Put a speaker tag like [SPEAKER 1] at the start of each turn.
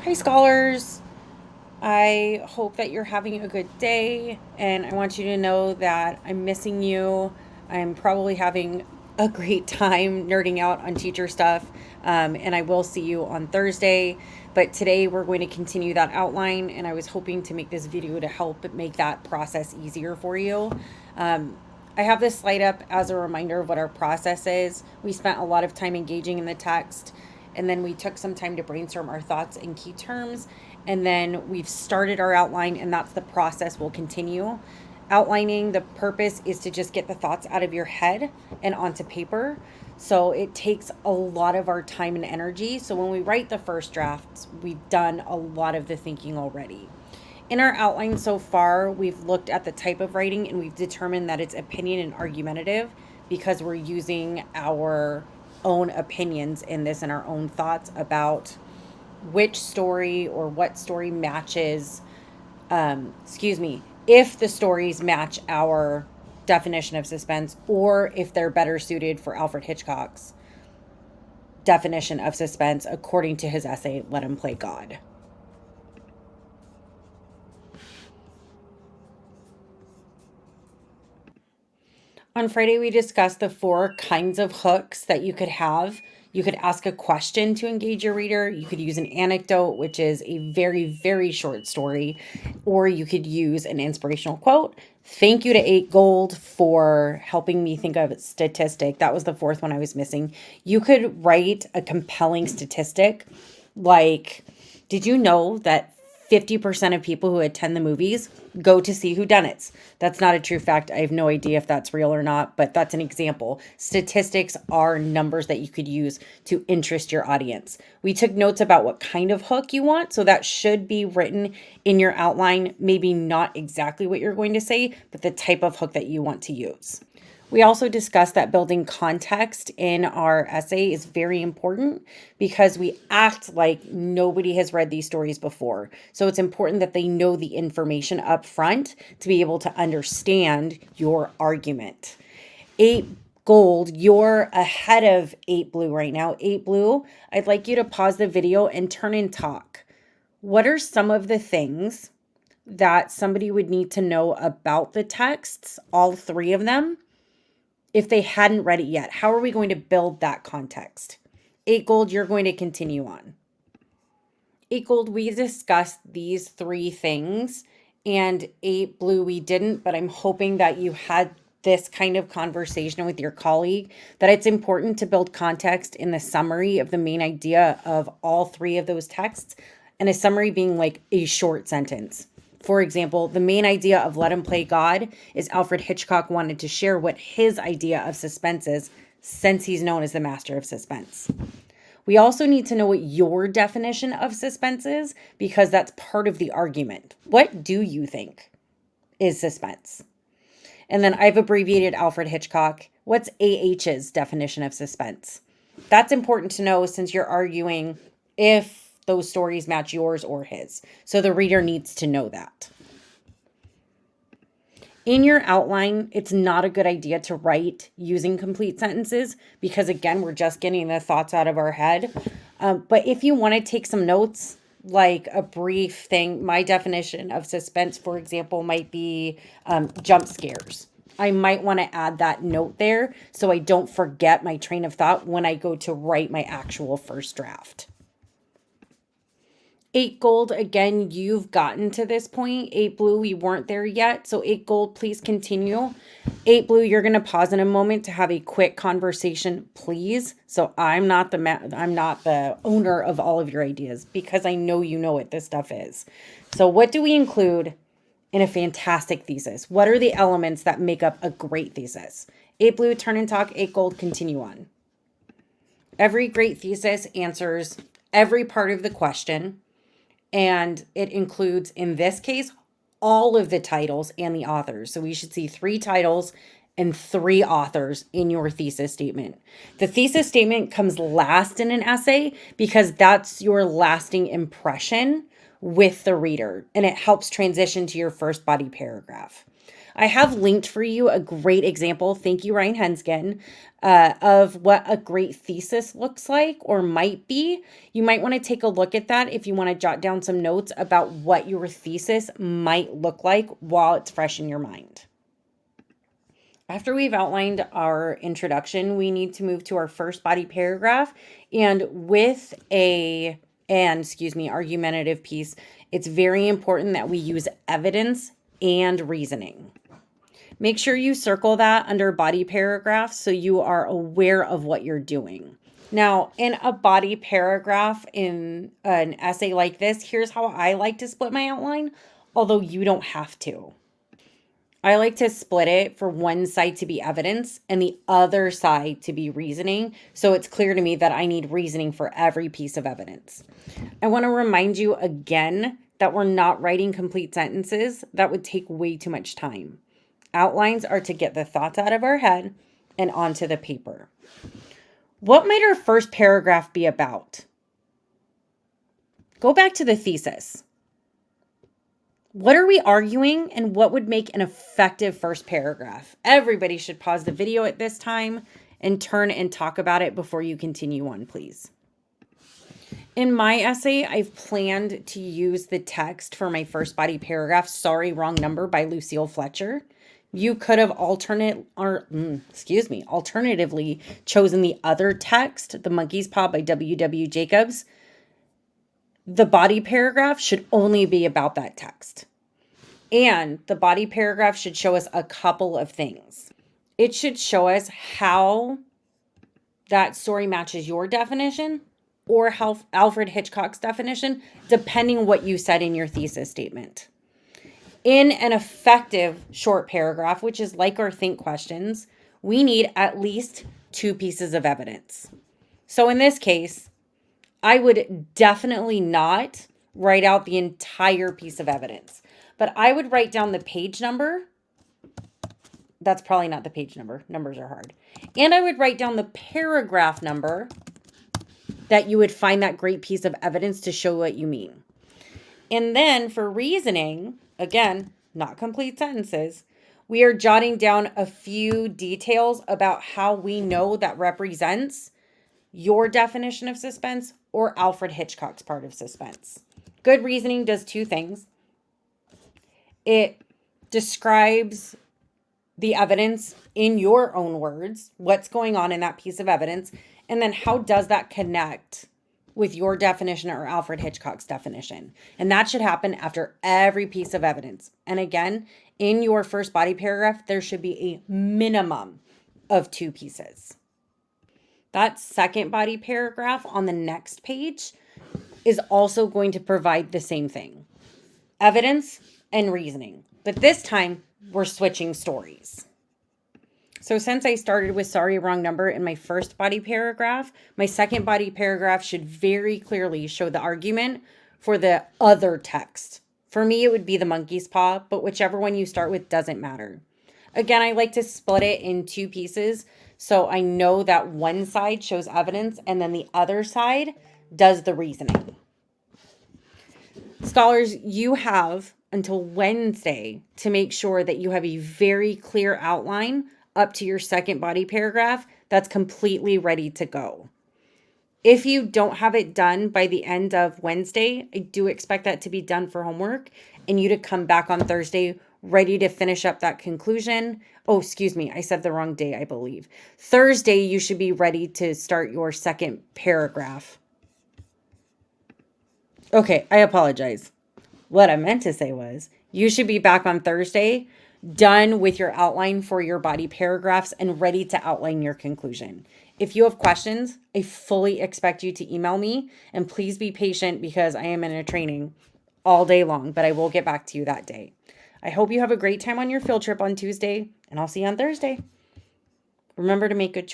[SPEAKER 1] Hi, scholars. I hope that you're having a good day, and I want you to know that I'm missing you. I'm probably having a great time nerding out on teacher stuff, and I will see you on Thursday. But today we're going to continue that outline, and I was hoping to make this video to help make that process easier for you. Um, I have this slide up as a reminder of what our process is. We spent a lot of time engaging in the text, and then we took some time to brainstorm our thoughts and key terms, and then we've started our outline, and that's the process we'll continue. Outlining, the purpose is to just get the thoughts out of your head and onto paper. So it takes a lot of our time and energy. So when we write the first drafts, we've done a lot of the thinking already. In our outline so far, we've looked at the type of writing and we've determined that it's opinion and argumentative because we're using our own opinions in this and our own thoughts about which story or what story matches, if the stories match our definition of suspense or if they're better suited for Alfred Hitchcock's definition of suspense according to his essay, Let Him Play God. On Friday, we discussed the four kinds of hooks that you could have. You could ask a question to engage your reader. You could use an anecdote, which is a very, very short story, or you could use an inspirational quote. Thank you to 8 Gold for helping me think of a statistic. That was the fourth one I was missing. You could write a compelling statistic like, did you know that 50% of people who attend the movies go to see whodunits? That's not a true fact. I have no idea if that's real or not, but that's an example. Statistics are numbers that you could use to interest your audience. We took notes about what kind of hook you want, so that should be written in your outline. Maybe not exactly what you're going to say, but the type of hook that you want to use. We also discussed that building context in our essay is very important because we act like nobody has read these stories before. So it's important that they know the information up front to be able to understand your argument. 8 Gold, you're ahead of 8 Blue right now. 8 Blue, I'd like you to pause the video and turn and talk. What are some of the things that somebody would need to know about the texts, all three of them, if they hadn't read it yet? How are we going to build that context? 8 Gold, you're going to continue on. 8 Gold, we discussed these three things, and 8 Blue, we didn't, but I'm hoping that you had this kind of conversation with your colleague, that it's important to build context in the summary of the main idea of all three of those texts, and a summary being like a short sentence. For example, the main idea of Let Him Play God is Alfred Hitchcock wanted to share what his idea of suspense is, since he's known as the master of suspense. We also need to know what your definition of suspense is, because that's part of the argument. What do you think is suspense? And then I've abbreviated Alfred Hitchcock. What's AH's definition of suspense? That's important to know since you're arguing if those stories match yours or his. So the reader needs to know that. In your outline, it's not a good idea to write using complete sentences because, again, we're just getting the thoughts out of our head. But if you want to take some notes, like a brief thing, my definition of suspense, for example, might be jump scares. I might want to add that note there so I don't forget my train of thought when I go to write my actual first draft. 8 Gold, again, you've gotten to this point. 8 Blue, we weren't there yet. So 8 Gold, please continue. 8 Blue, you're going to pause in a moment to have a quick conversation, please. So I'm not the owner of all of your ideas because I know you know what this stuff is. So what do we include in a fantastic thesis? What are the elements that make up a great thesis? 8 Blue, turn and talk. 8 Gold, continue on. Every great thesis answers every part of the question, and it includes, in this case, all of the titles and the authors. So we should see 3 titles and 3 authors in your thesis statement. The thesis statement comes last in an essay because that's your lasting impression with the reader, and it helps transition to your first body paragraph. I have linked for you a great example, thank you, Ryan Hensgen, of what a great thesis looks like or might be. You might want to take a look at that if you want to jot down some notes about what your thesis might look like while it's fresh in your mind. After we've outlined our introduction, we need to move to our first body paragraph. And with argumentative piece, it's very important that we use evidence and reasoning. Make sure you circle that under body paragraph so you are aware of what you're doing. Now, in a body paragraph in an essay like this, here's how I like to split my outline, although you don't have to. I like to split it for one side to be evidence and the other side to be reasoning. So it's clear to me that I need reasoning for every piece of evidence. I want to remind you again that we're not writing complete sentences. That would take way too much time. Outlines are to get the thoughts out of our head and onto the paper. What might our first paragraph be about? Go back to the thesis. What are we arguing and what would make an effective first paragraph? Everybody should pause the video at this time and turn and talk about it before you continue on, please. In my essay, I've planned to use the text for my first body paragraph, Sorry, Wrong Number by Lucille Fletcher. You could have alternatively chosen the other text, The Monkey's Paw by W.W. Jacobs. The body paragraph should only be about that text. And the body paragraph should show us a couple of things. It should show us how that story matches your definition or how Alfred Hitchcock's definition, depending what you said in your thesis statement. In an effective short paragraph, which is like our think questions, we need at least 2 pieces of evidence. So in this case, I would definitely not write out the entire piece of evidence, but I would write down the page number. That's probably not the page number. Numbers are hard. And I would write down the paragraph number that you would find that great piece of evidence to show what you mean. And then for reasoning, again, not complete sentences, we are jotting down a few details about how we know that represents your definition of suspense or Alfred Hitchcock's part of suspense. Good reasoning does 2 things. It describes the evidence in your own words, what's going on in that piece of evidence, and then how does that connect with your definition or Alfred Hitchcock's definition. And that should happen after every piece of evidence. And again, in your first body paragraph, there should be a minimum of 2 pieces. That second body paragraph on the next page is also going to provide the same thing. Evidence and reasoning. But this time, we're switching stories. So since I started with Sorry, Wrong Number in my first body paragraph, my second body paragraph should very clearly show the argument for the other text. For me, it would be The Monkey's Paw, but whichever one you start with doesn't matter. Again, I like to split it in 2 pieces, so I know that one side shows evidence and then the other side does the reasoning. Scholars, you have until Wednesday to make sure that you have a very clear outline up to your second body paragraph that's completely ready to go. If you don't have it done by the end of Wednesday, I do expect that to be done for homework and you to come back on Thursday ready to finish up that conclusion. Oh, excuse me, I said the wrong day, I believe. Thursday, you should be ready to start your second paragraph. Okay, I apologize. What I meant to say was you should be back on Thursday, done with your outline for your body paragraphs and ready to outline your conclusion. If you have questions, I fully expect you to email me, and please be patient because I am in a training all day long, but I will get back to you that day. I hope you have a great time on your field trip on Tuesday, and I'll see you on Thursday. Remember to make good choices.